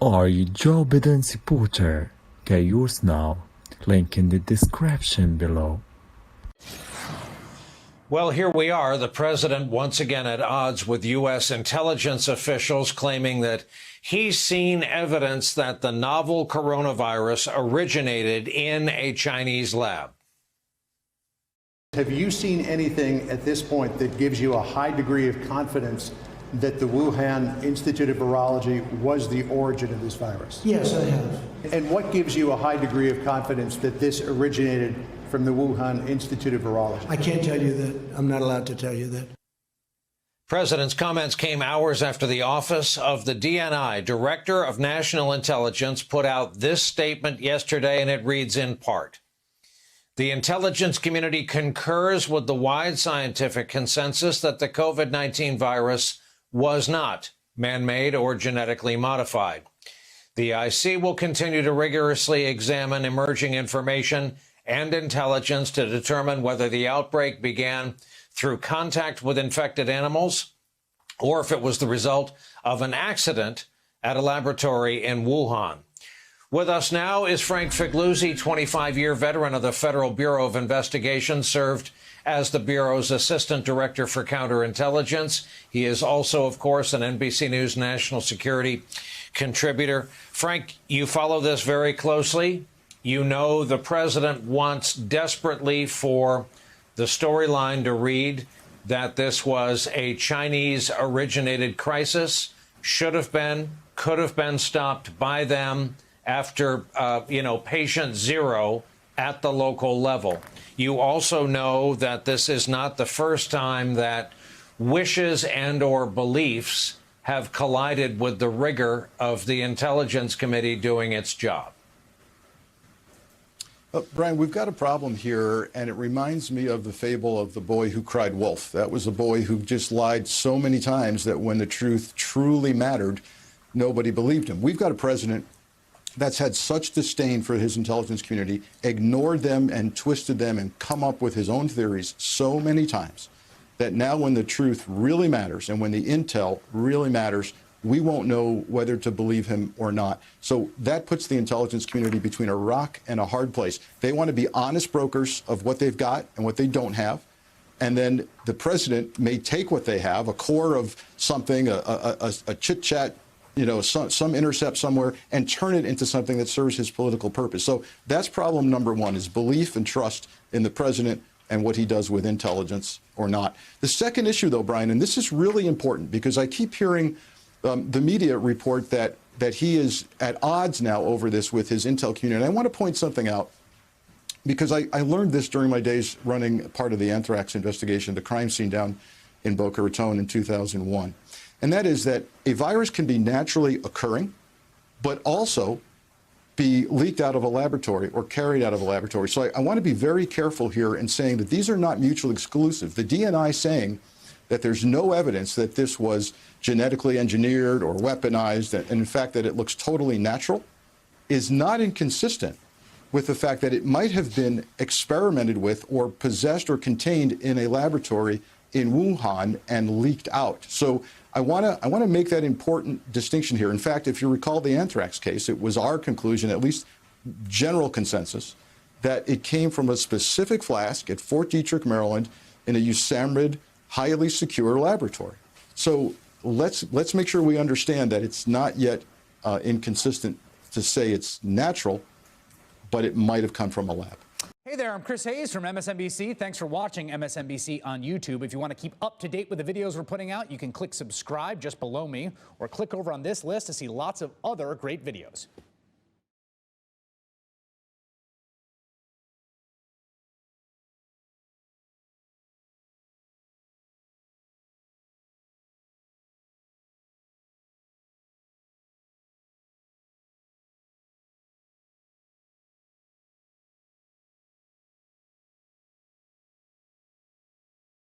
Are you Joe Biden supporter? Get yours now. Link in the description below. Well, here we are, the president once again at odds with U.S. intelligence officials, claiming that he's seen evidence that the novel coronavirus originated in a Chinese lab. Have you seen anything at this point that gives you a high degree of confidence that the Wuhan Institute of Virology was the origin of this virus? Yes, I have. And what gives you a high degree of confidence that this originated from the Wuhan Institute of Virology? I can't tell you that. I'm not allowed to tell you that. President's comments came hours after the Office of the DNI, Director of National Intelligence, put out this statement yesterday, and it reads in part: the intelligence community concurs with the wide scientific consensus that the COVID-19 virus was not man-made or genetically modified. The IC will continue to rigorously examine emerging information and intelligence to determine whether the outbreak began through contact with infected animals or if it was the result of an accident at a laboratory in Wuhan. With us now is Frank Figliuzzi, 25-year veteran of the Federal Bureau of Investigation, served as the Bureau's Assistant Director for Counterintelligence. He is also, of course, an NBC News national security contributor. Frank, you follow this very closely. You know the president wants desperately for the storyline to read that this was a Chinese-originated crisis, should have been, could have been stopped by them after, patient zero at the local level. You also know that this is not the first time that wishes and or beliefs have collided with the rigor of the Intelligence Committee doing its job. Brian, we've got a problem here, and it reminds me of the fable of the boy who cried wolf. That was a boy who just lied so many times that when the truth truly mattered, nobody believed him. We've got a president that's had such disdain for his intelligence community, ignored them and twisted them and come up with his own theories so many times that now when the truth really matters and when the intel really matters, we won't know whether to believe him or not. So that puts the intelligence community between a rock and a hard place. They want to be honest brokers of what they've got and what they don't have. And then the president may take what they have, a core of something, a chit-chat, some intercept somewhere, and turn it into something that serves his political purpose. So that's problem number one, is belief and trust in the president and what he does with intelligence or not. The second issue, though, Brian, and this is really important because I keep hearing the media report that he is at odds now over this with his intel community. And I want to point something out because I learned this during my days running part of the anthrax investigation, the crime scene down in Boca Raton in 2001. And that is that a virus can be naturally occurring, but also be leaked out of a laboratory or carried out of a laboratory. So I want to be very careful here in saying that these are not mutually exclusive. The DNI saying that there's no evidence that this was genetically engineered or weaponized, and in fact that it looks totally natural, is not inconsistent with the fact that it might have been experimented with or possessed or contained in a laboratory in Wuhan and leaked out. So I want to make that important distinction here. In fact, if you recall the anthrax case, it was our conclusion, at least general consensus, that it came from a specific flask at Fort Detrick, Maryland, in a USAMRIID highly secure laboratory. So let's make sure we understand that it's not yet inconsistent to say it's natural, but it might have come from a lab. Hey there, I'm Chris Hayes from MSNBC. Thanks for watching MSNBC on YouTube. If you want to keep up to date with the videos we're putting out, you can click subscribe just below me or click over on this list to see lots of other great videos.